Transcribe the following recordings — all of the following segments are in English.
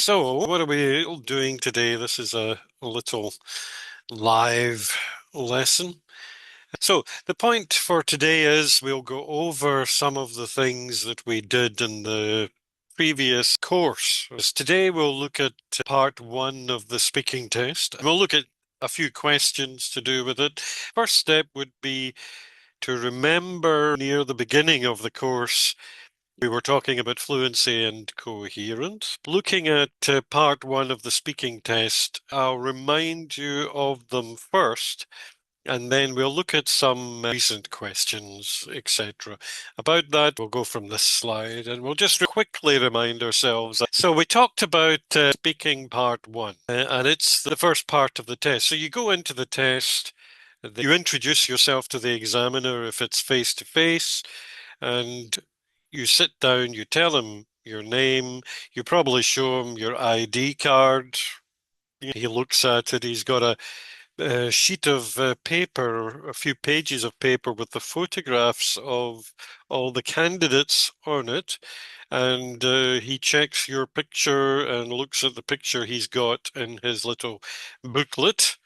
So, what are we doing today? This is a little live lesson. So, the point for today is we'll go over some of the things that we did in the previous course. Today, we'll look at part one of the speaking test. We'll look at a few questions to do with it. First step would be to remember near the beginning of the course we were talking about fluency and coherence. Looking at part one of the speaking test, I'll remind you of them first, and then we'll look at some recent questions, etc. About that, we'll go from this slide, and we'll just quickly remind ourselves. So we talked about speaking part one, and it's the first part of the test. So you go into the test, you introduce yourself to the examiner if it's face-to-face, and you sit down, you tell him your name, you probably show him your ID card. He looks at it, he's got a sheet of paper, a few pages of paper with the photographs of all the candidates on it. And he checks your picture and looks at the picture he's got in his little booklet.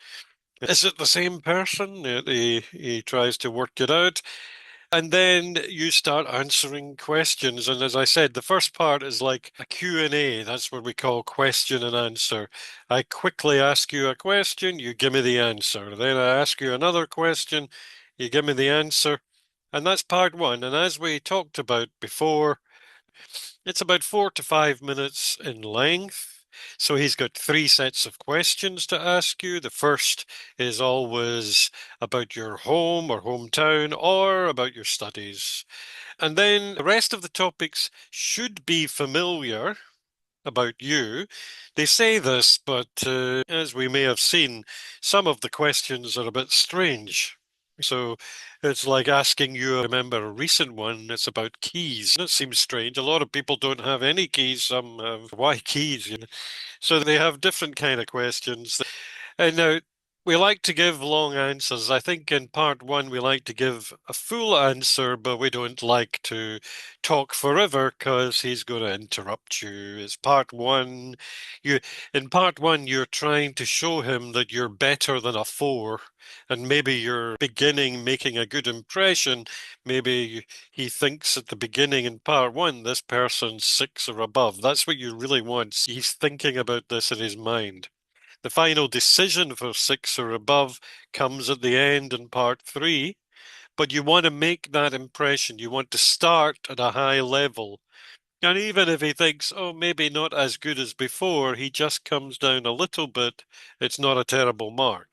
Is it the same person? He tries to work it out. And then you start answering questions. And as I said, the first part is like a Q&A. That's what we call question and answer. I quickly ask you a question, you give me the answer. Then I ask you another question, you give me the answer. And that's part one. And as we talked about before, it's about 4 to 5 minutes in length. So he's got 3 sets of questions to ask you. The first is always about your home or hometown or about your studies. And then the rest of the topics should be familiar about you. They say this, but as we may have seen, some of the questions are a bit strange. So it's like asking you, remember a recent one, it's about keys. That seems strange. A lot of people don't have any keys. Some have, why keys? So they have different kind of questions. And now we like to give long answers. I think in part one, we like to give a full answer, but we don't like to talk forever because he's going to interrupt you. It's part one. In part one, you're trying to show him that you're better than a 4, and maybe you're beginning making a good impression. Maybe he thinks at the beginning in part one, this person's 6 or above. That's what you really want. He's thinking about this in his mind. The final decision for 6 or above comes at the end in part 3, but you want to make that impression. You want to start at a high level. And even if he thinks, oh, maybe not as good as before, he just comes down a little bit, it's not a terrible mark.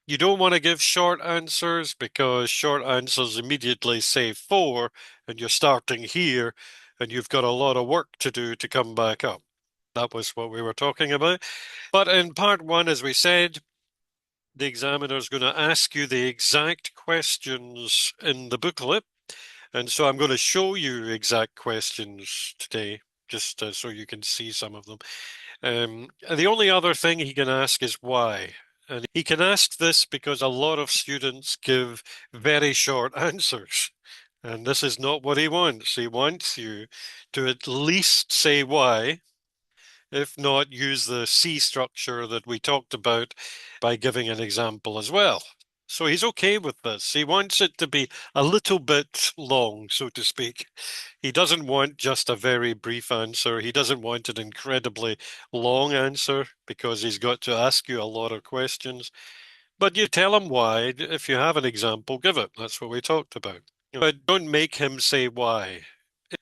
You don't want to give short answers because short answers immediately say 4, and you're starting here, and you've got a lot of work to do to come back up. That was what we were talking about. But in part one, as we said, the examiner is going to ask you the exact questions in the booklet. And so I'm going to show you exact questions today, just so you can see some of them. And the only other thing he can ask is why. And he can ask this because a lot of students give very short answers. And this is not what he wants. He wants you to at least say why. If not, use the C structure that we talked about by giving an example as well. So he's okay with this. He wants it to be a little bit long, so to speak. He doesn't want just a very brief answer. He doesn't want an incredibly long answer because he's got to ask you a lot of questions. But you tell him why. If you have an example, give it. That's what we talked about. But don't make him say why.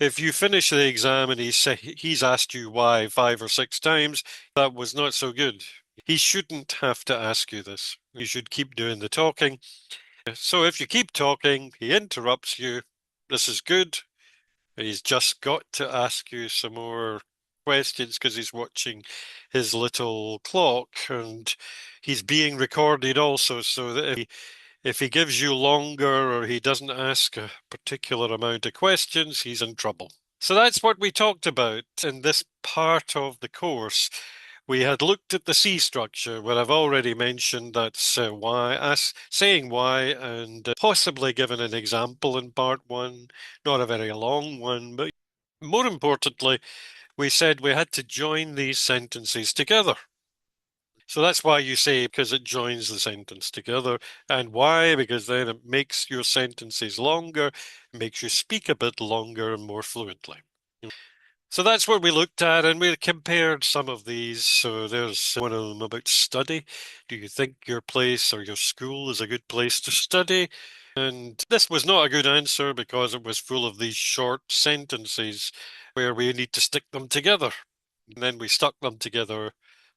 If you finish the exam and he's asked you why 5 or 6 times, that was not so good. He shouldn't have to ask you this. You should keep doing the talking. So if you keep talking, he interrupts you. This is good. He's just got to ask you some more questions because he's watching his little clock, and he's being recorded also, so that if he gives you longer or he doesn't ask a particular amount of questions, he's in trouble. So that's what we talked about in this part of the course. We had looked at the C structure, where I've already mentioned that's why, saying why, and possibly given an example in part one, not a very long one, but more importantly, we said we had to join these sentences together. So that's why you say, because it joins the sentence together. And why? Because then it makes your sentences longer, makes you speak a bit longer and more fluently. So that's what we looked at, and we compared some of these. So there's one of them about study. Do you think your place or your school is a good place to study? And this was not a good answer because it was full of these short sentences where we need to stick them together. And then we stuck them together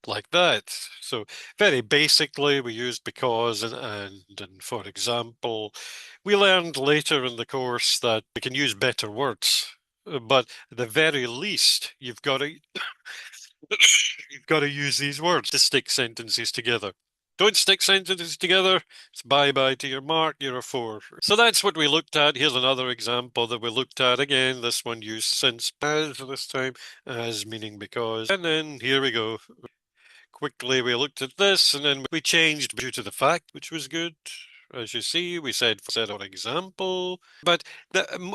like that. So very basically, we used because and for example. We learned later in the course that we can use better words, but at the very least, you've got to you've got to use these words to stick sentences together. Don't stick sentences together, it's bye-bye to your mark, you're a 4. So that's what we looked at. Here's another example that we looked at. Again, this one used since as this time, as meaning because. And then here we go. Quickly, we looked at this, and then we changed due to the fact, which was good. As you see, we said our example. But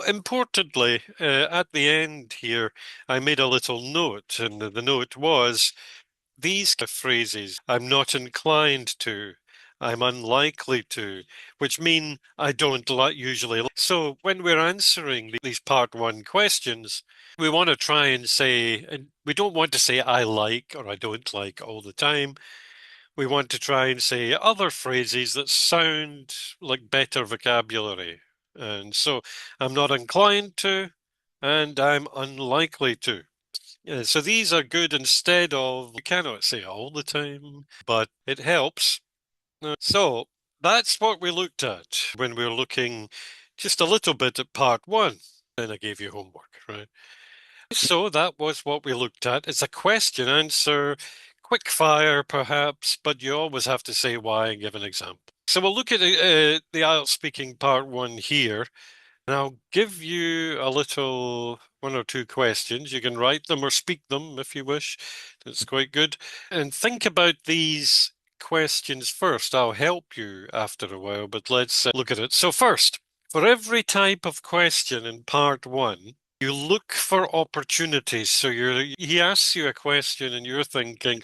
importantly, at the end here, I made a little note, and the note was, these phrases, I'm not inclined to, I'm unlikely to, which mean I don't usually. So when we're answering these part 1 questions, we want to try and say, and we don't want to say I like or I don't like all the time. We want to try and say other phrases that sound like better vocabulary. And so I'm not inclined to, and I'm unlikely to. So these are good instead of, you cannot say all the time, but it helps. So that's what we looked at when we were looking just a little bit at part 1. Then I gave you homework, right? So that was what we looked at. It's a question answer, quick fire perhaps, but you always have to say why and give an example. So we'll look at the IELTS speaking part 1 here. And I'll give you a little 1 or 2 questions. You can write them or speak them if you wish. That's quite good. And think about these questions first. I'll help you after a while, but let's look at it. So first, for every type of question in part 1, you look for opportunities. So he asks you a question and you're thinking,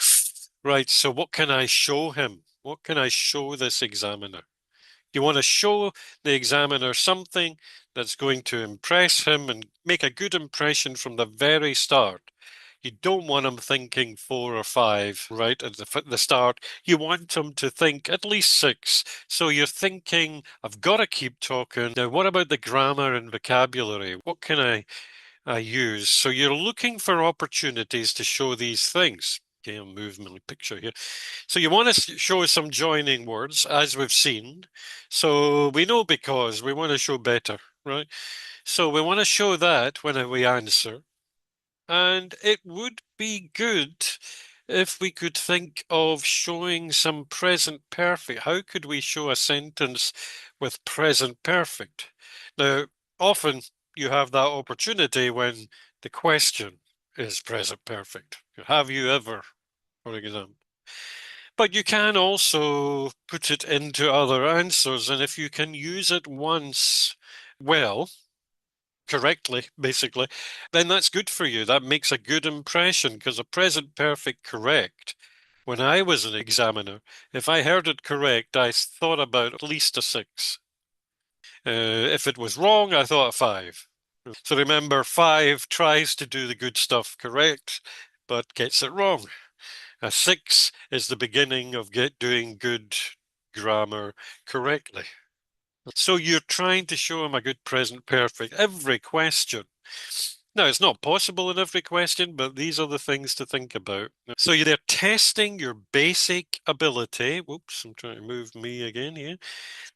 right, so what can I show him? What can I show this examiner? You want to show the examiner something that's going to impress him and make a good impression from the very start. You don't want him thinking 4 or 5 right at the start. You want him to think at least 6. So you're thinking, I've got to keep talking. Now, what about the grammar and vocabulary? What can I use? So you're looking for opportunities to show these things. Okay, I'll move my picture here. So you want to show some joining words, as we've seen. So we know because we want to show better, right? So we want to show that when we answer. And it would be good if we could think of showing some present perfect. How could we show a sentence with present perfect? Now, often you have that opportunity when the question is present perfect. Have you ever, for example? But you can also put it into other answers, and if you can use it once well, correctly, basically, then that's good for you. That makes a good impression because a present perfect correct, when I was an examiner, if I heard it correct, I thought about at least a 6. If it was wrong, I thought a 5. So remember, 5 tries to do the good stuff correct, but gets it wrong. A 6 is the beginning of doing good grammar correctly. So you're trying to show him a good present perfect. Every question. Now, it's not possible in every question, but these are the things to think about. So you're testing your basic ability. Whoops, I'm trying to move me again here.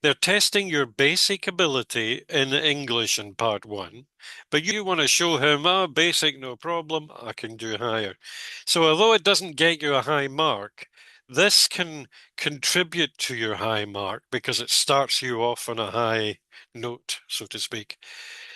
They're testing your basic ability in English in part 1, but you want to show him, basic, no problem, I can do higher. So although it doesn't get you a high mark, this can contribute to your high mark because it starts you off on a high note, so to speak.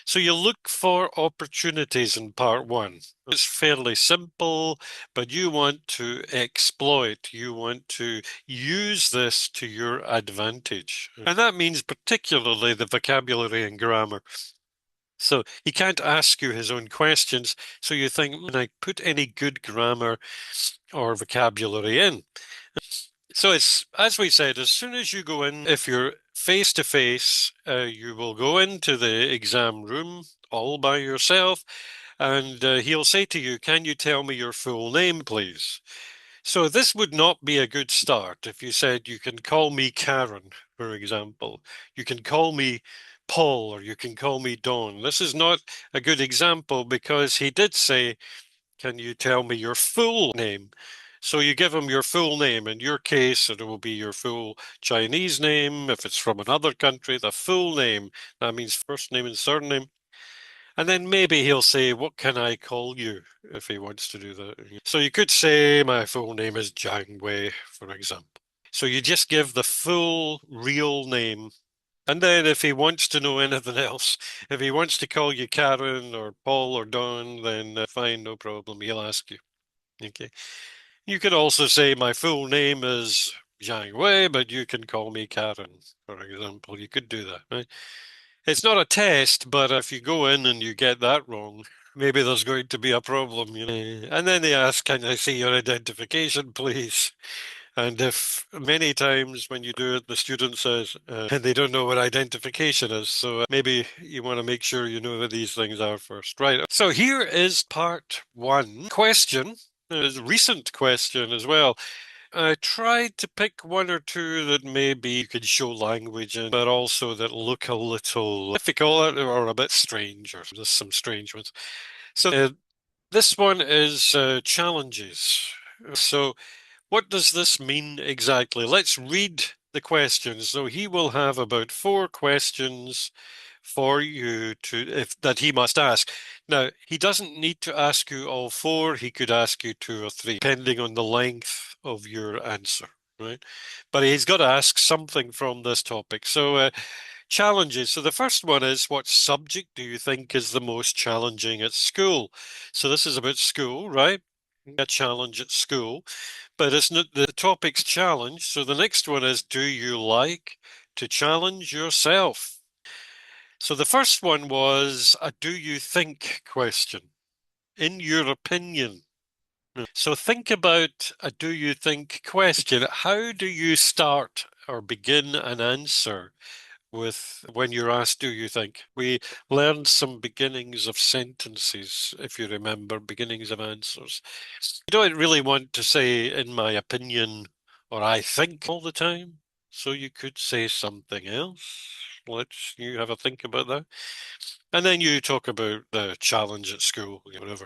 So you look for opportunities in part 1. It's fairly simple, but you want to exploit, you want to use this to your advantage. And that means particularly the vocabulary and grammar. So he can't ask you his own questions. So you think, can I put any good grammar or vocabulary in? So it's, as we said, as soon as you go in, if you're face to face, you will go into the exam room all by yourself, and he'll say to you, can you tell me your full name, please? So this would not be a good start if you said, you can call me Karen, for example. You can call me Paul, or you can call me Don. This is not a good example because he did say, can you tell me your full name? So you give him your full name. In your case, it will be your full Chinese name. If it's from another country, the full name. That means first name and surname. And then maybe he'll say, what can I call you? If he wants to do that. So you could say, my full name is Jiang Wei, for example. So you just give the full real name. And then if he wants to know anything else, if he wants to call you Karen or Paul or Don, then fine, no problem. He'll ask you. Okay. You could also say, my full name is Jiang Wei, but you can call me Karen, for example. You could do that, right? It's not a test, but if you go in and you get that wrong, maybe there's going to be a problem, you know. And then they ask, can I see your identification, please? And if many times when you do it, the student says, and they don't know what identification is. So maybe you want to make sure you know what these things are first. Right. So here is part one. Question, a recent question as well. I tried to pick one or two that maybe you could show language in, but also that look a little difficult or a bit strange, or there's some strange ones. So this one is challenges. So what does this mean exactly? Let's read the questions. So he will have about 4 questions for you that he must ask. Now, he doesn't need to ask you all 4. He could ask you 2 or 3, depending on the length of your answer, right? But he's got to ask something from this topic. So challenges. So the first one is, what subject do you think is the most challenging at school? So this is about school, right? A challenge at school, but it's not the topic's challenge. So the next one is, do you like to challenge yourself? So the first one was a do you think question. In your opinion. So think about a do you think question. How do you start or begin an answer with when you're asked, do you think? We learned some beginnings of sentences, if you remember, beginnings of answers. You don't really want to say, in my opinion, or I think all the time. So you could say something else. Let's you have a think about that. And then you talk about the challenge at school, whatever.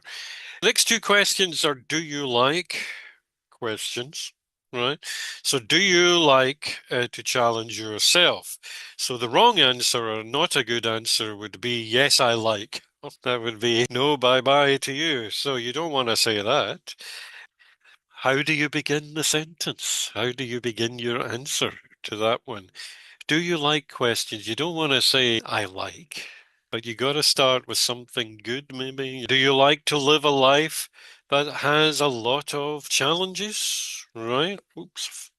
The next 2 questions are, do you like questions? Right. So do you like to challenge yourself? So the wrong answer or not a good answer would be, yes, I like. That would be no, bye-bye to you. So you don't want to say that. How do you begin the sentence? How do you begin your answer to that one? Do you like questions? You don't want to say, I like, but you got to start with something good, maybe. Do you like to live a life that has a lot of challenges? Right? Oops.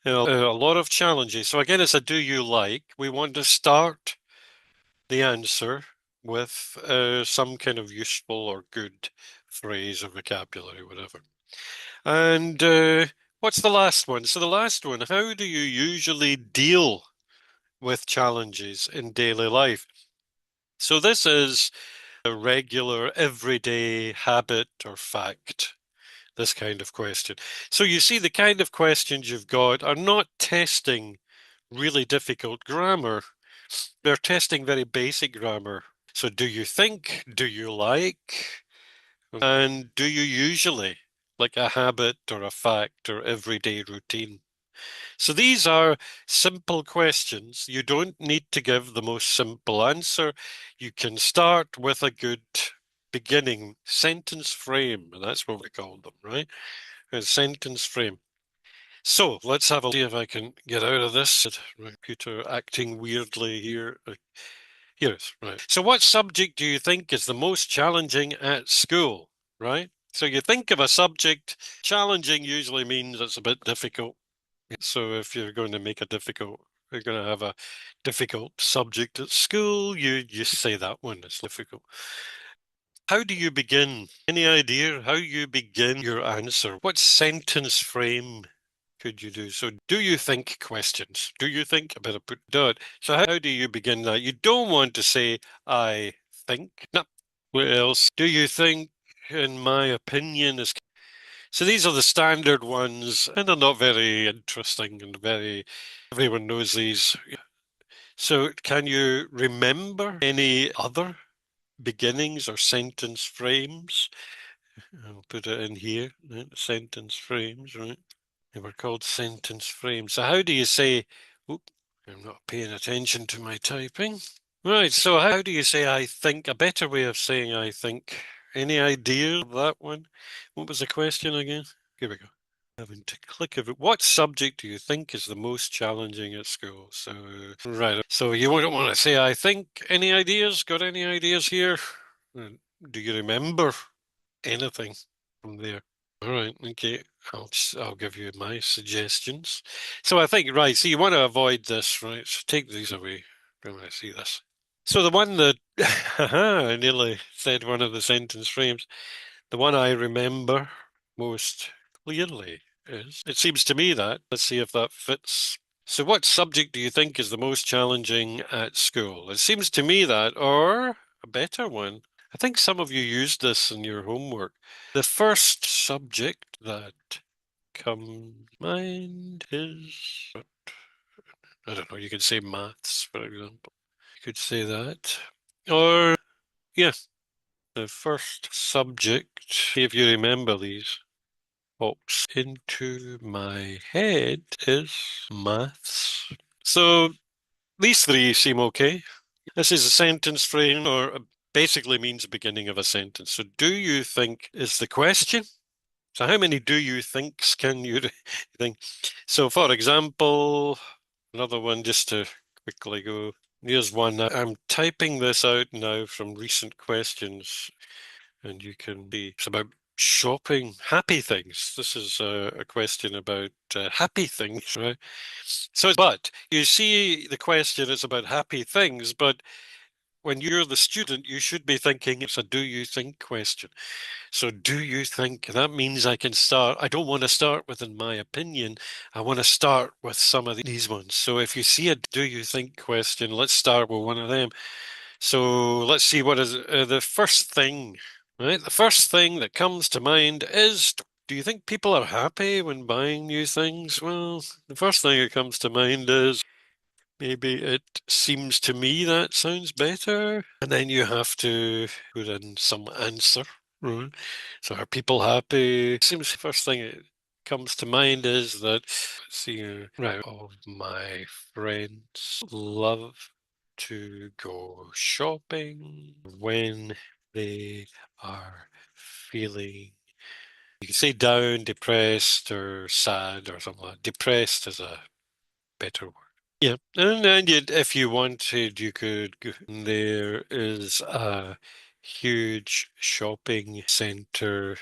A lot of challenges. So again, it's a do you like. We want to start the answer with some kind of useful or good phrase or vocabulary, whatever. And what's the last one? So the last one, how do you usually deal with challenges in daily life? So this is a regular, everyday habit or fact, this kind of question. So you see, the kind of questions you've got are not testing really difficult grammar. They're testing very basic grammar. So do you think? Do you like? And do you usually? Like a habit or a fact or everyday routine. So these are simple questions. You don't need to give the most simple answer. You can start with a good beginning sentence frame, and that's what we call them, right? A sentence frame. So let's have a see if I can get out of this. Computer acting weirdly here. Yes, right. So what subject do you think is the most challenging at school, right? So you think of a subject, challenging usually means it's a bit difficult. So if you're going to make a difficult you're going to have a difficult subject at school, you just say that one is difficult. How do you begin? Any idea how you begin your answer? What sentence frame could you do? So, do you think questions? Do you think? I better put dot. So, how do you begin that? You don't want to say, I think. No. What else? Do you think, in my opinion, is. So, these are the standard ones, and they're not very interesting and very. Everyone knows these. So, can you remember any other beginnings or sentence frames? I'll put it in here, sentence frames, right? They were called sentence frames. So how do you say, oop, I'm not paying attention to my typing. Right, so how do you say I think? A better way of saying I think. Any idea of that one? What was the question again? Here we go. Having to click of it. What subject do you think is the most challenging at school? So, right. So you don't want to say I think. Any ideas? Got any ideas here? Do you remember anything from there? All right, okay. I'll give you my suggestions. So I think, right, so you want to avoid this, right? So take these away. Don't want to see this. So the one that I nearly said one of the sentence frames, the one I remember most clearly is, it seems to me that, let's see if that fits. So what subject do you think is the most challenging at school? It seems to me that, or a better one, I think some of you used this in your homework. The first subject that comes to mind is, I don't know, you could say maths, for example. You could say that. Or, yeah, the first subject, if you remember these, pops into my head is maths. So these three seem okay. This is a sentence frame, or basically means beginning of a sentence. So do you think is the question? So how many do you thinks can you think? So for example, another one just to quickly go. Here's one. I'm typing this out now from recent questions, and you can see it's about shopping, happy things. This is a question about happy things, right? So, but you see, the question is about happy things, but when you're the student, you should be thinking it's a do you think question. So do you think that means I can start? I don't want to start with, in my opinion, I want to start with some of these ones. So if you see a do you think question, let's start with one of them. So let's see what is the first thing, right? The first thing that comes to mind is, do you think people are happy when buying new things? Well, the first thing that comes to mind is, maybe it seems to me that sounds better. And then you have to put in some answer, right? So are people happy? Seems the first thing that comes to mind is that, let's see, right, all of my friends love to go shopping when they are feeling, you can say down, depressed, or sad, or something like that. Depressed is a better word. Yeah, and then if you wanted, you could go. There is a huge shopping center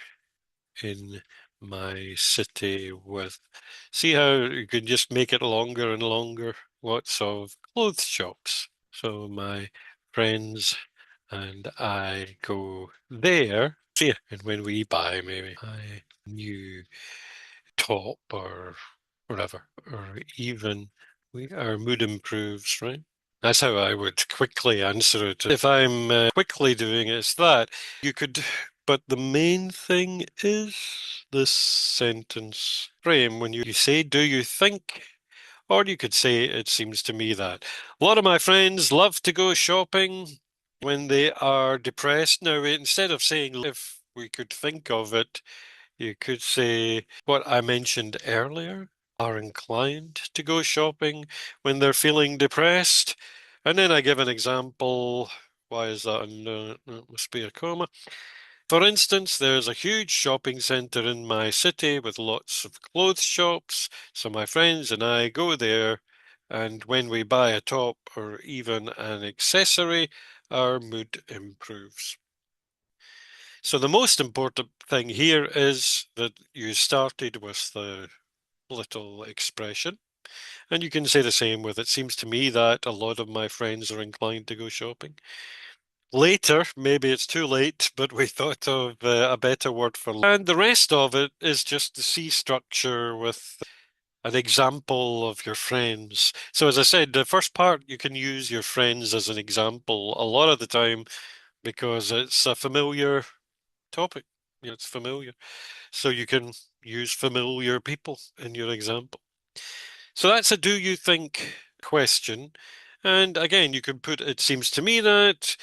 in my city with, see how you can just make it longer and longer, lots of clothes shops. So my friends and I go there, see, and when we buy maybe a new top or whatever, or even our mood improves, right? That's how I would quickly answer it. If I'm quickly doing it, it's that. You could, but the main thing is this sentence frame. When you say, do you think? Or you could say, it seems to me that. A lot of my friends love to go shopping when they are depressed. Now, instead of saying, if we could think of it, you could say what I mentioned earlier, are inclined to go shopping when they're feeling depressed. And then I give an example. Why is that? That must be a comma. For instance, there's a huge shopping center in my city with lots of clothes shops. So my friends and I go there, and when we buy a top or even an accessory, our mood improves. So the most important thing here is that you started with the little expression. And you can say the same with, it seems to me that a lot of my friends are inclined to go shopping. Later, maybe it's too late, but we thought of a better word for. And the rest of it is just the C structure with an example of your friends. So as I said, the first part, you can use your friends as an example a lot of the time because it's a familiar topic. It's familiar. So you can use familiar people in your example. So that's a do you think question. And again, you can put, it seems to me that,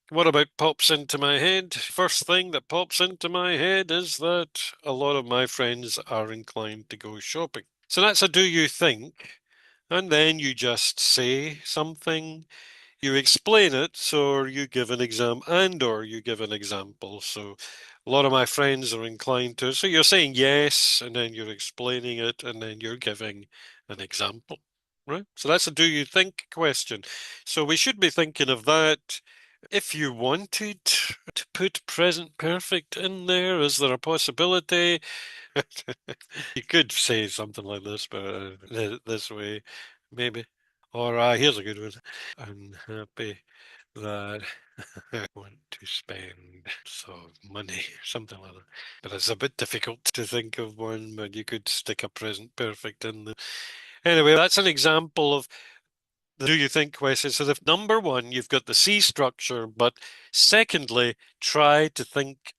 what about pops into my head? First thing that pops into my head is that a lot of my friends are inclined to go shopping. So that's a do you think, and then you just say something, you explain it, so you give an or you give an example. So a lot of my friends are inclined to, so you're saying yes, and then you're explaining it, and then you're giving an example, right? So that's a do you think question. So we should be thinking of that. If you wanted to put present perfect in there, is there a possibility? You could say something like this, but this way, maybe. Or here's a good one. Unhappy that I want to spend some money, something like that. But it's a bit difficult to think of one, but you could stick a present perfect in there. Anyway, that's an example of the do you think question. So the number one, you've got the C structure, but secondly, try to think,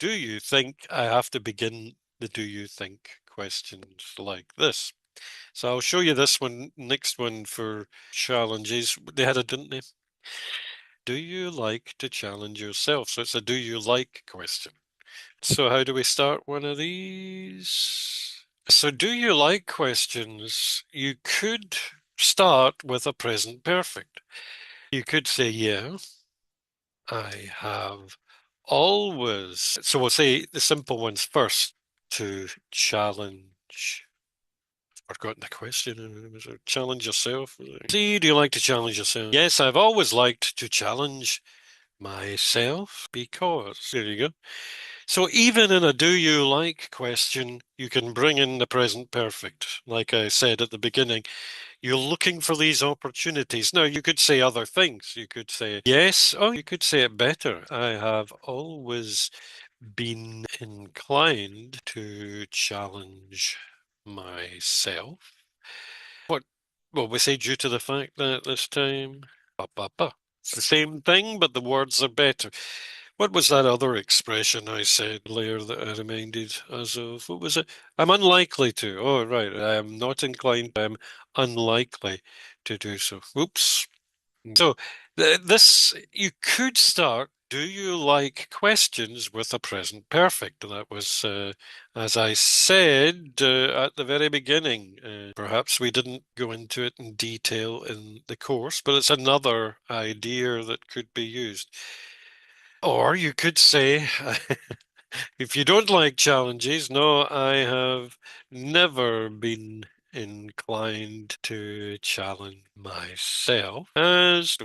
do you think I have to begin the do you think questions like this? So I'll show you this one, next one for challenges. They had it, didn't they? Do you like to challenge yourself? So it's a do you like question. So how do we start one of these? So do you like questions? You could start with a present perfect. You could say, yeah, I have always. So we'll say the simple ones first. To challenge. Forgotten the question. Was it challenge yourself? See, do you like to challenge yourself? Yes, I've always liked to challenge myself because. There you go. So even in a do you like question, you can bring in the present perfect. Like I said at the beginning, you're looking for these opportunities. Now, you could say other things. You could say, yes, oh, you could say it better. I have always been inclined to challenge myself. What? Well, we say due to the fact that this time, it's the same thing, but the words are better. What was that other expression I said earlier that I reminded us of? What was it? I'm unlikely to. Oh, right. I am not inclined. I'm unlikely to do so. Oops. So this, you could start, do you like questions with a present perfect? That was, as I said at the very beginning. Perhaps we didn't go into it in detail in the course, but it's another idea that could be used. Or you could say, if you don't like challenges, no, I have never been inclined to challenge myself as.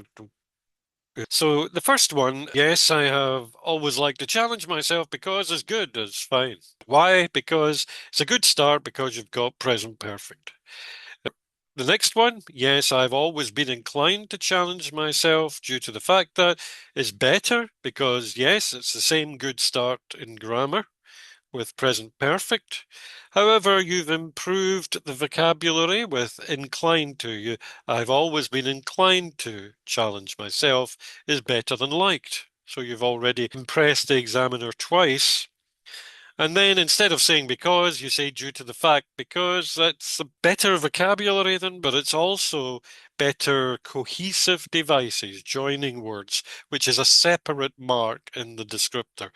So the first one, yes, I have always liked to challenge myself because it's good, it's fine. Why? Because it's a good start because you've got present perfect. The next one, yes, I've always been inclined to challenge myself due to the fact that it's better because, yes, it's the same good start in grammar with present perfect. However, you've improved the vocabulary with inclined to. I've always been inclined to challenge myself is better than liked. So you've already impressed the examiner twice. And then instead of saying because, you say due to the fact, because that's a better vocabulary than, but it's also better cohesive devices, joining words, which is a separate mark in the descriptor.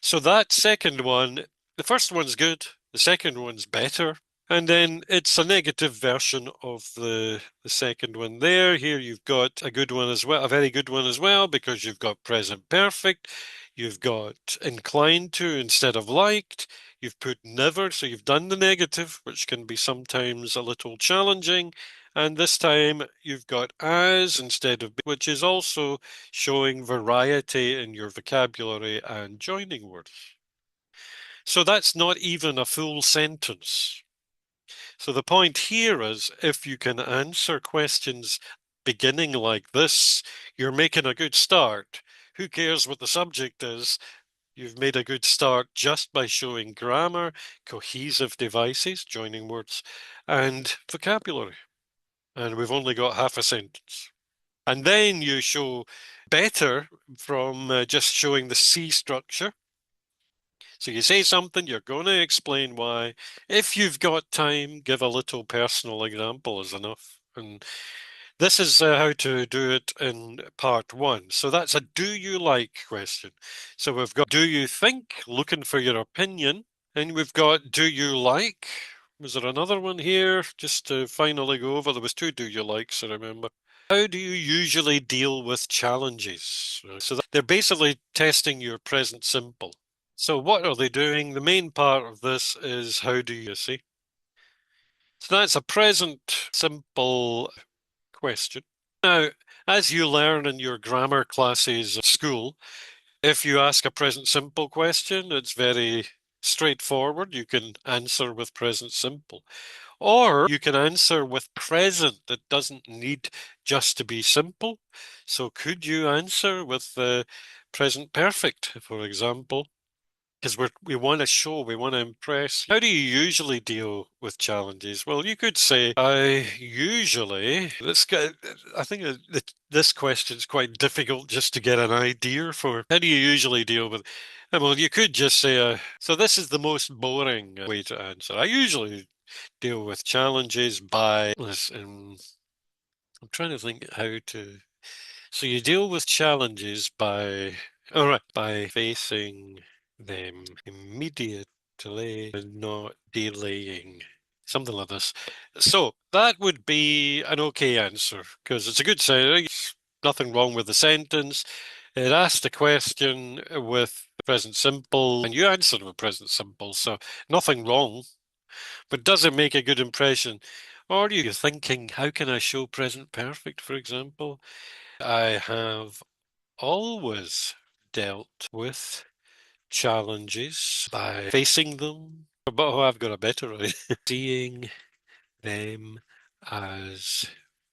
So that second one, the first one's good, the second one's better. And then it's a negative version of the second one there. Here you've got a good one as well, a very good one as well, because you've got present perfect. You've got inclined to instead of liked. You've put never, so you've done the negative, which can be sometimes a little challenging. And this time you've got as instead of, which is also showing variety in your vocabulary and joining words. So that's not even a full sentence. So the point here is if you can answer questions beginning like this, you're making a good start. Who cares what the subject is? You've made a good start just by showing grammar, cohesive devices, joining words, and vocabulary. And we've only got half a sentence. And then you show better from just showing the C structure. So you say something, you're going to explain why. If you've got time, give a little personal example is enough. And this is how to do it in part one. So that's a do you like question. So we've got do you think, looking for your opinion. And we've got do you like. Was there another one here? Just to finally go over, there was two do you likes, I remember. How do you usually deal with challenges? So they're basically testing your present simple. So what are they doing? The main part of this is how do you see? So that's a present simple question. Now, as you learn in your grammar classes at school, if you ask a present simple question, it's very straightforward. You can answer with present simple. Or you can answer with present. It doesn't need just to be simple. So could you answer with the present perfect, for example? Because we want to show, we want to impress. How do you usually deal with challenges? Well, you could say, I usually, I think this question is quite difficult just to get an idea for. How do you usually deal with? Well, you could just say, so this is the most boring way to answer. I usually deal with challenges by, listen, I'm trying to think how to. So you deal with challenges by, all right, by facing them immediately and not delaying. Something like this. So that would be an okay answer because it's a good sentence. Nothing wrong with the sentence. It asked a question with present simple and you answered with present simple. So nothing wrong, but does it make a good impression? Or are you thinking, how can I show present perfect, for example? I have always dealt with challenges by facing them. But oh, I've got a better idea. Seeing them as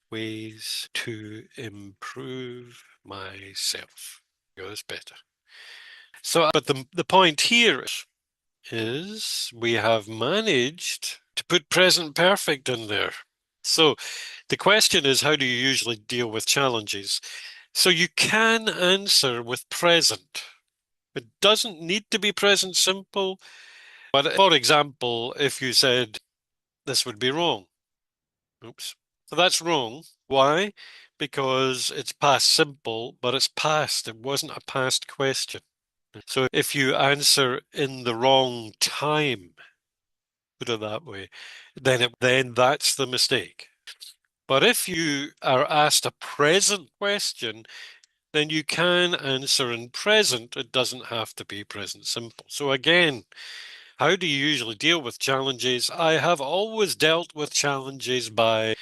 ways to improve myself. Goes better. So, but the point here is we have managed to put present perfect in there. So the question is, how do you usually deal with challenges? So you can answer with present. It doesn't need to be present simple. But for example, if you said this would be wrong. Oops. So that's wrong. Why? Because it's past simple, but it's past. It wasn't a past question. So if you answer in the wrong time, put it that way, then that's the mistake. But if you are asked a present question, then you can answer in present. It doesn't have to be present simple. So again, how do you usually deal with challenges? I have always dealt with challenges by.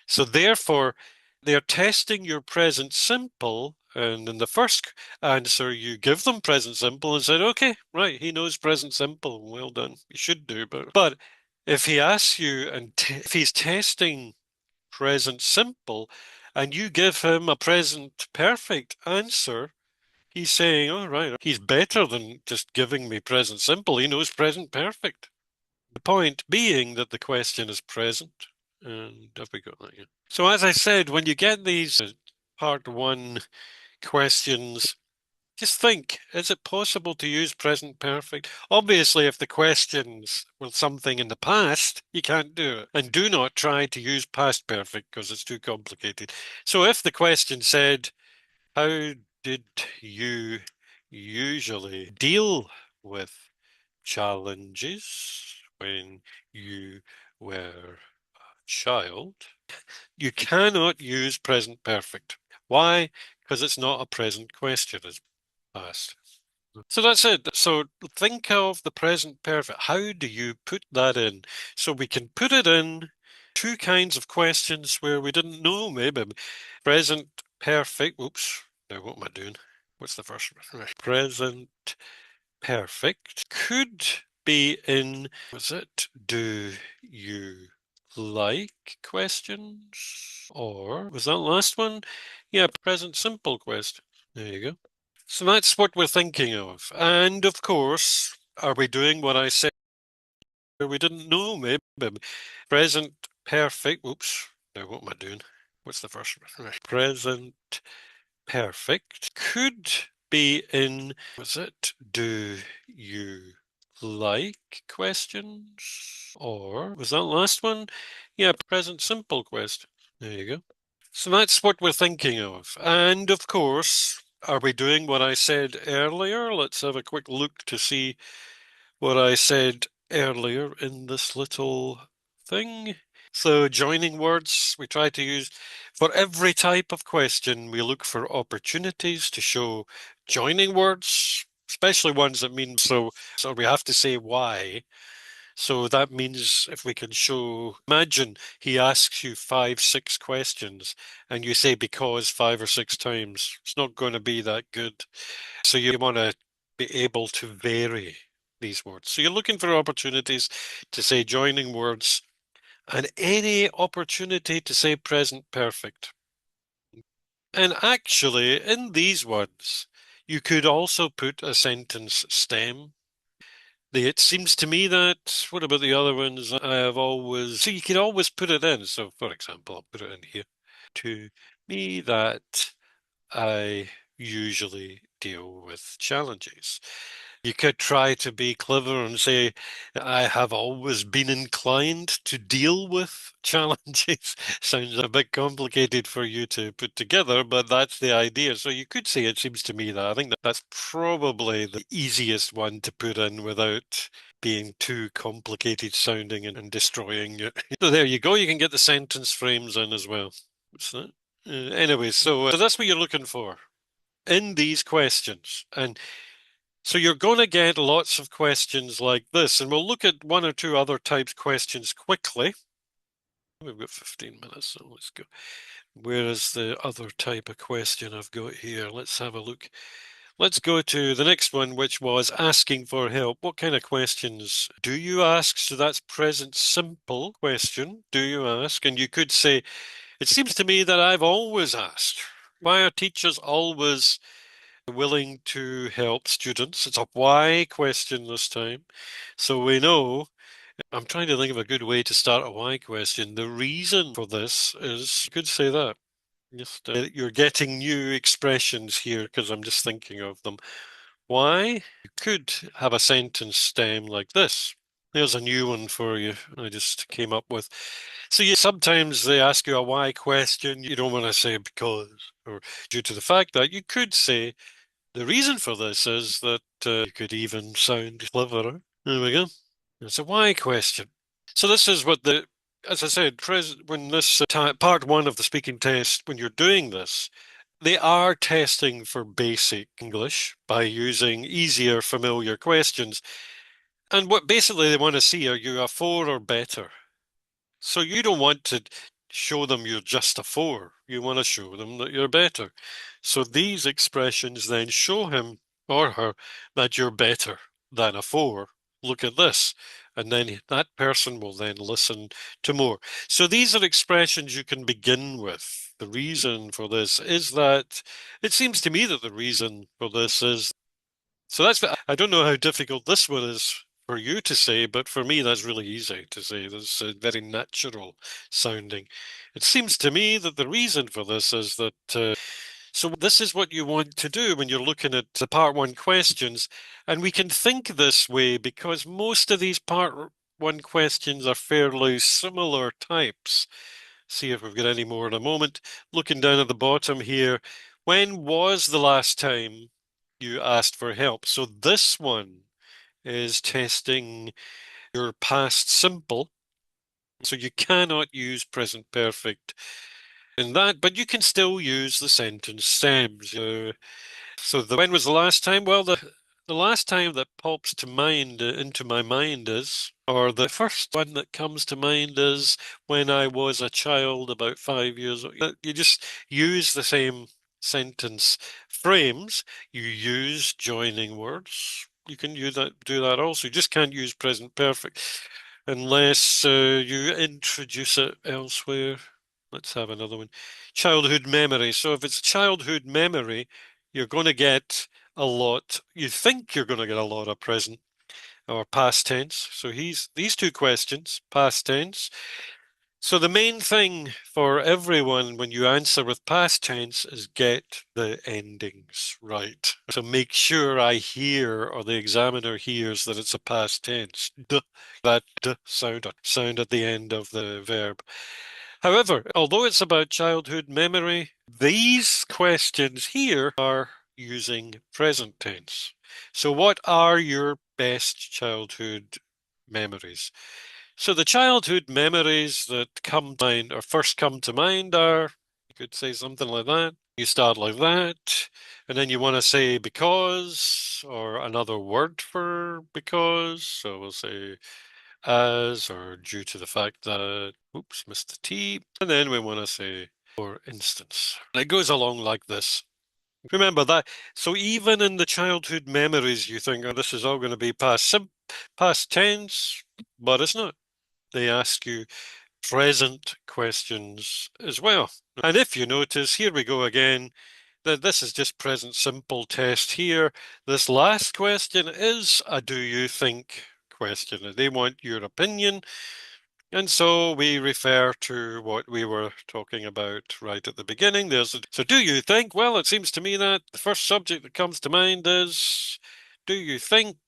So therefore, they're testing your present simple. And in the first answer, you give them present simple and said, okay, right, he knows present simple. Well done. You should do. But if he asks you and if he's testing present simple and you give him a present perfect answer, he's saying, all right, he's better than just giving me present simple. He knows present perfect. The point being that the question is present. And have we got that yet? So as I said, when you get these part one questions, just think, is it possible to use present perfect? Obviously, if the questions were something in the past, you can't do it. And do not try to use past perfect because it's too complicated. So if the question said, how did you usually deal with challenges when you were a child? You cannot use present perfect. Why? Because it's not a present question, it's past. So that's it. So think of the present perfect. How do you put that in? So we can put it in two kinds of questions where we didn't know, maybe. Present perfect. Oops. Now what am I doing? What's the first one? Right. Present perfect could be in, was it, do you like questions? Or was that last one? Yeah, present simple question. There you go. So that's what we're thinking of. And of course, are we doing what I said? We didn't know, maybe. Present perfect. Oops. Now, what am I doing? What's the first one? Right. Present perfect could be in, was it, do you like questions? Or was that last one? Yeah, present simple question. There you go. So that's what we're thinking of. And of course, are we doing what I said earlier? Let's have a quick look to see what I said earlier in this little thing. So joining words, we try to use for every type of question, we look for opportunities to show joining words, especially ones that mean so we have to say why. So that means if we can show, imagine he asks you 5, 6 questions and you say because 5 or 6 times. It's not going to be that good. So you want to be able to vary these words. So you're looking for opportunities to say joining words and any opportunity to say present perfect. And actually, in these words, you could also put a sentence stem. It seems to me that, what about the other ones? I have always, so you could always put it in. So, for example, I'll put it in here. To me, that I usually deal with challenges. You could try to be clever and say, I have always been inclined to deal with challenges. Sounds a bit complicated for you to put together, but that's the idea. So you could say, it seems to me that I think that's probably the easiest one to put in without being too complicated sounding and destroying it. So there you go. You can get the sentence frames in as well. What's that? Anyway, so that's what you're looking for in these questions. And so you're going to get lots of questions like this, and we'll look at 1 or 2 other types questions quickly. We've got 15 minutes, so let's go. Where is the other type of question I've got here? Let's have a look. Let's go to the next one, which was asking for help. What kind of questions do you ask? So that's present simple question. Do you ask? And you could say, it seems to me that I've always asked. Why are teachers always willing to help students? It's a why question this time. So we know, I'm trying to think of a good way to start a why question. The reason for this is, you could say that. Just, you're getting new expressions here because I'm just thinking of them. Why? You could have a sentence stem like this. There's a new one for you I just came up with. So sometimes they ask you a why question. You don't want to say because or due to the fact that you could say the reason for this is that you could even sound cleverer. There we go. It's a why question. So this is what as I said, when this part 1 of the speaking test, when you're doing this, they are testing for basic English by using easier, familiar questions. And what basically they want to see, are you a 4 or better? So you don't want to show them you're just a 4. You want to show them that you're better. So these expressions then show him or her that you're better than a 4. Look at this. And then that person will then listen to more. So these are expressions you can begin with. The reason for this is that it seems to me that the reason for this is so I don't know how difficult this one is for you to say, but for me, that's really easy to say. That's very natural sounding. It seems to me that the reason for this is that, so this is what you want to do when you're looking at the part 1 questions. And we can think this way because most of these part 1 questions are fairly similar types. See if we've got any more in a moment. Looking down at the bottom here, when was the last time you asked for help? So this one is testing your past simple. So you cannot use present perfect in that, but you can still use the sentence stems. So when was the last time? Well, the last time that pops to mind into my mind is, or the first one that comes to mind is when I was a child, about 5 years old. You just use the same sentence frames. You use joining words. You can do that also. You just can't use present perfect. unless you introduce it elsewhere. Let's have another one. Childhood memory. So if it's childhood memory, you're going to get a lot. You think you're going to get a lot of present or past tense. So these two questions, past tense. So the main thing for everyone when you answer with past tense is get the endings right. So make sure I hear or the examiner hears that it's a past tense. D, that d sound at the end of the verb. However, although it's about childhood memory, these questions here are using present tense. So what are your best childhood memories? So the childhood memories that come to mind or first come to mind are, you could say something like that. You start like that, and then you want to say because or another word for because. So we'll say as or due to the fact that, oops, missed the T. And then we want to say for instance. And it goes along like this. Remember that. So even in the childhood memories, you think, oh, this is all going to be past tense, but it's not. They ask you present questions as well. And if you notice, here we go again, that this is just present simple test here. This last question is a do you think question. They want your opinion. And so we refer to what we were talking about right at the beginning. So do you think? Well, it seems to me that the first subject that comes to mind is do you think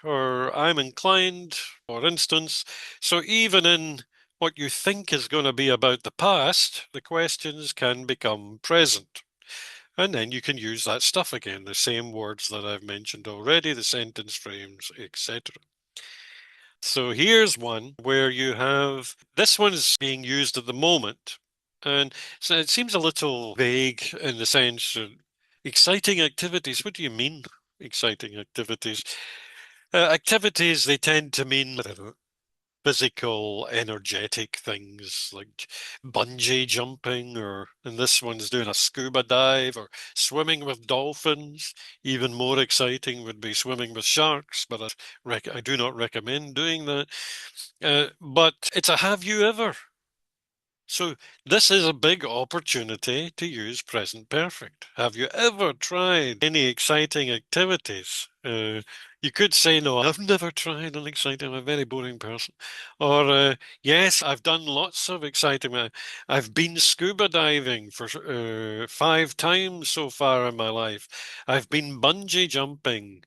or I'm inclined, for instance. So even in what you think is going to be about the past, the questions can become present. And then you can use that stuff again, the same words that I've mentioned already, the sentence frames, etc. So here's one where you have this one is being used at the moment. And so it seems a little vague in the sense of exciting activities. What do you mean, exciting activities? Activities, they tend to mean physical, energetic things like bungee jumping, or and this one's doing a scuba dive or swimming with dolphins. Even more exciting would be swimming with sharks, but I do not recommend doing that. But it's a have you ever? So this is a big opportunity to use present perfect. Have you ever tried any exciting activities? You could say, no, I've never tried an exciting, I'm a very boring person. Or, yes, I've done lots of exciting. I've been scuba diving for 5 times so far in my life. I've been bungee jumping,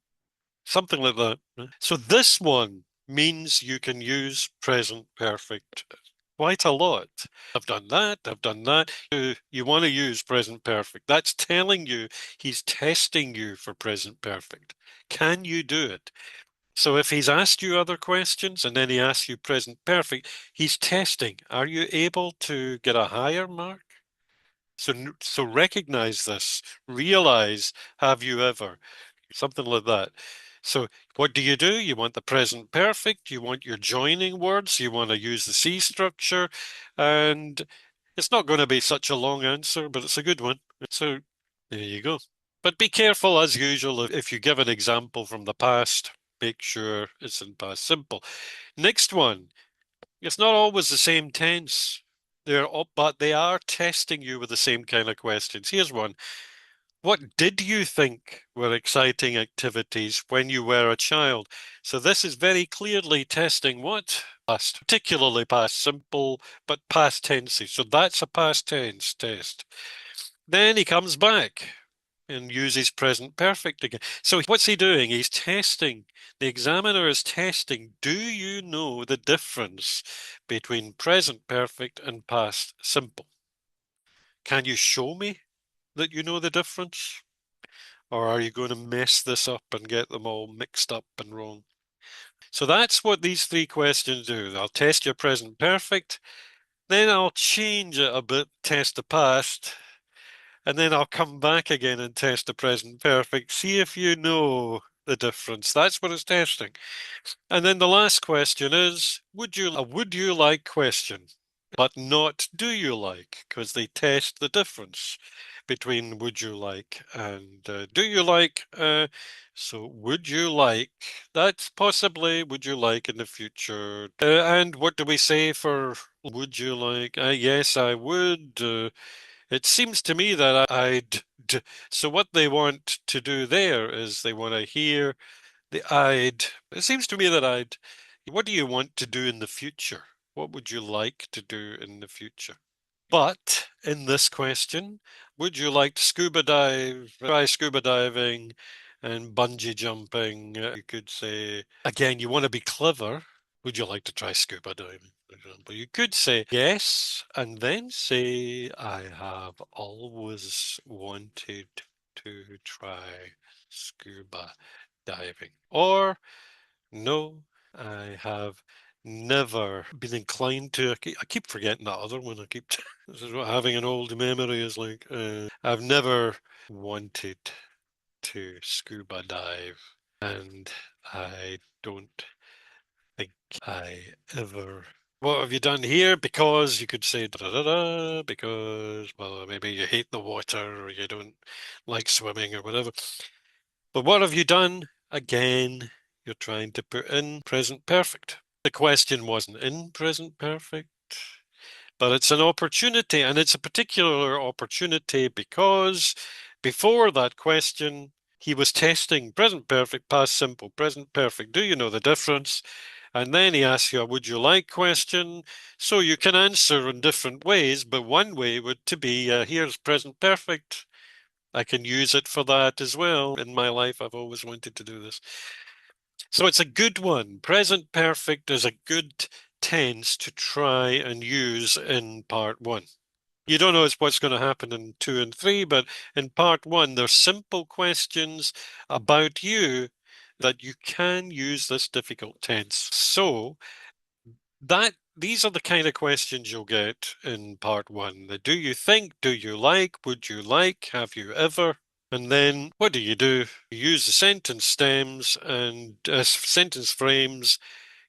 something like that. So this one means you can use present perfect quite a lot. I've done that, I've done that. You want to use present perfect. That's telling you he's testing you for present perfect. Can you do it? So if he's asked you other questions and then he asks you present perfect, he's testing. Are you able to get a higher mark? So recognize this. Realize, have you ever? Something like that. So what do? You want the present perfect, you want your joining words, you want to use the C structure, and it's not going to be such a long answer, but it's a good one. So there you go. But be careful, as usual, if you give an example from the past, make sure it's in past simple. Next one, it's not always the same tense. But they are testing you with the same kind of questions. Here's one. What did you think were exciting activities when you were a child? So this is very clearly testing what? Past, particularly past simple, but past tenses. So that's a past tense test. Then he comes back and uses present perfect again. So what's he doing? He's testing. The examiner is testing. Do you know the difference between present perfect and past simple? Can you show me that you know the difference? Or are you going to mess this up and get them all mixed up and wrong? So that's what these 3 questions do. I'll test your present perfect, then I'll change it a bit, test the past, and then I'll come back again and test the present perfect. See if you know the difference. That's what it's testing. And then the last question is, would you like question? but not do you like, because they test the difference between would you like and do you like. So would you like, that's possibly would you like in the future. And what do we say for would you like? Yes, I would. It seems to me that I'd. So what they want to do there is they want to hear the I'd. It seems to me that I'd. What do you want to do in the future? What would you like to do in the future? But in this question, would you like to scuba dive, try scuba diving and bungee jumping? You could say, again, you want to be clever. Would you like to try scuba diving, for example? You could say yes, and then say, I have always wanted to try scuba diving. Or, no, I have never been inclined to. I keep forgetting that other one. I keep. This is what having an old memory is like. I've never wanted to scuba dive, and I don't think I ever. What have you done here? Because you could say da da da, because, well, maybe you hate the water or you don't like swimming or whatever. But what have you done? Again, you're trying to put in present perfect. The question wasn't in present perfect, but it's an opportunity, and it's a particular opportunity because before that question, he was testing present perfect, past simple, present perfect. Do you know the difference? And then he asks you a would you like question. So you can answer in different ways, but one way would to be here's present perfect. I can use it for that as well. In my life, I've always wanted to do this. So it's a good one. Present perfect is a good tense to try and use in part one. You don't know what's going to happen in two and three, but in part one, there's simple questions about you that you can use this difficult tense. So these are the kind of questions you'll get in part one. The do you think, do you like, would you like, have you ever? And then what do? You use the sentence stems and sentence frames,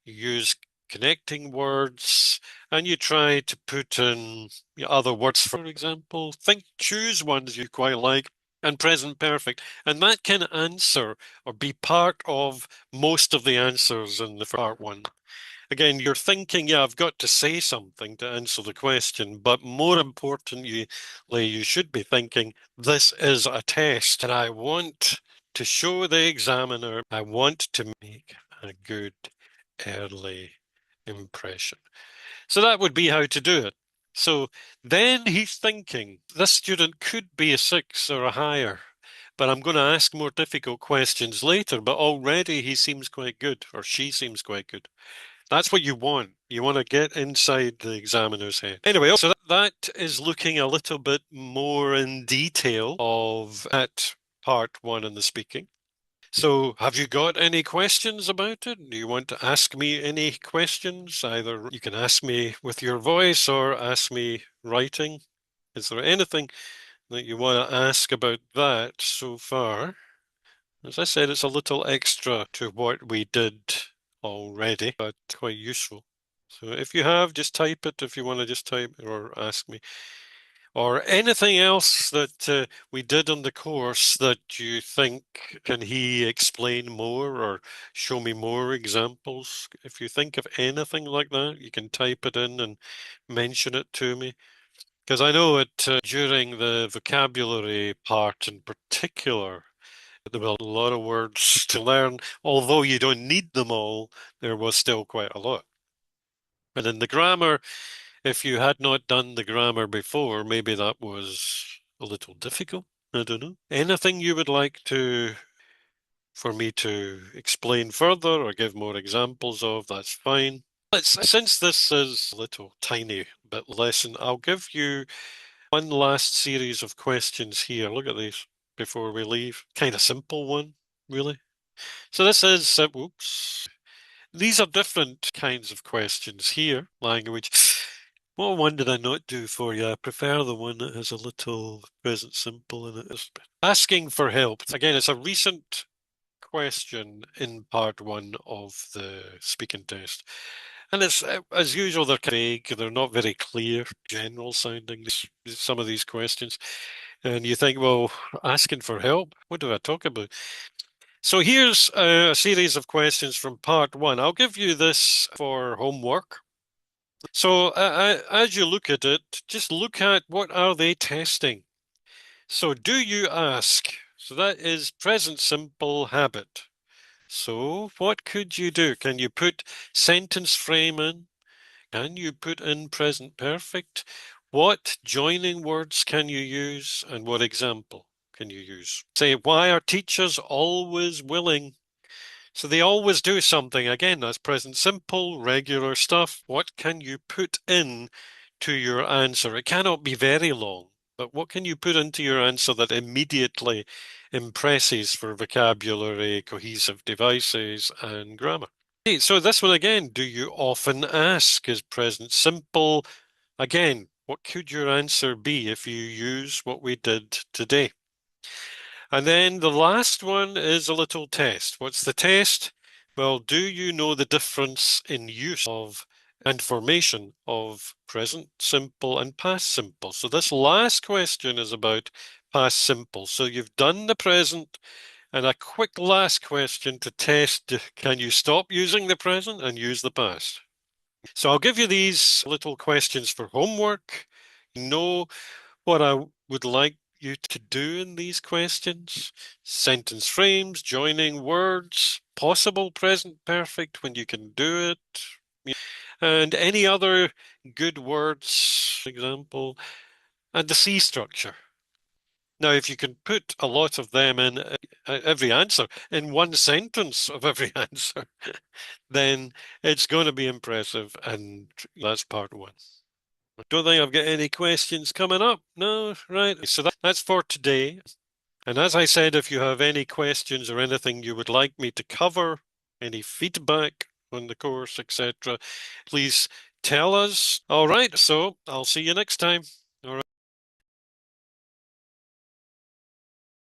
you use connecting words, and you try to put in other words, for example. Choose ones you quite like, and present perfect. And that can answer or be part of most of the answers in the part one. Again, you're thinking, yeah, I've got to say something to answer the question, but more importantly, you should be thinking, this is a test, and I want to show the examiner, I want to make a good early impression. So that would be how to do it. So then he's thinking, this student could be a 6 or a higher, but I'm going to ask more difficult questions later, but already he seems quite good, or she seems quite good. That's what you want. You want to get inside the examiner's head. Anyway, so that is looking a little bit more in detail of at part one in the speaking. So have you got any questions about it? Do you want to ask me any questions? Either you can ask me with your voice or ask me writing. Is there anything that you want to ask about that so far? As I said, it's a little extra to what we did already, but quite useful. So if you have, just type it if you want to just type or ask me. Or anything else that we did on the course that you think, can he explain more or show me more examples? If you think of anything like that, you can type it in and mention it to me. Because I know it during the vocabulary part in particular, there were a lot of words to learn. Although you don't need them all, there was still quite a lot. And in the grammar, if you had not done the grammar before, maybe that was a little difficult. I don't know. Anything you would like for me to explain further or give more examples of, that's fine. Since this is a little tiny bit lesson, I'll give you one last series of questions here. Look at these before we leave. Kind of simple one, really. So this is, whoops. These are different kinds of questions here. Language. What one did I not do for you? I prefer the one that has a little present simple in it. Asking for help. Again, it's a recent question in part one of the speaking test. And it's, as usual, they're vague, they're not very clear, general sounding, some of these questions. And you think, well, asking for help, what do I talk about? So here's a series of questions from part one. I'll give you this for homework. So as you look at it, just look at what are they testing. So do you ask? So that is present simple habit. So what could you do? Can you put sentence frame in? Can you put in present perfect? What joining words can you use and what example can you use? Say, why are teachers always willing? So they always do something. Again, that's present simple, regular stuff. What can you put in to your answer? It cannot be very long, but what can you put into your answer that immediately impresses for vocabulary, cohesive devices, and grammar? Okay, so this one again, do you often ask is present simple. Again, what could your answer be if you use what we did today? And then the last one is a little test. What's the test? Well, do you know the difference in use of and formation of present simple and past simple? So this last question is about past simple. So you've done the present, and a quick last question to test, can you stop using the present and use the past? So I'll give you these little questions for homework. Know what I would like you to do in these questions. Sentence frames, joining words, possible present perfect when you can do it, and any other good words, example, and the C structure. Now, if you can put a lot of them in every answer, in one sentence of every answer, then it's going to be impressive, and that's part one. I don't think I've got any questions coming up. No, right. So that's for today. And as I said, if you have any questions or anything you would like me to cover, any feedback on the course, etc., please tell us. All right, so I'll see you next time.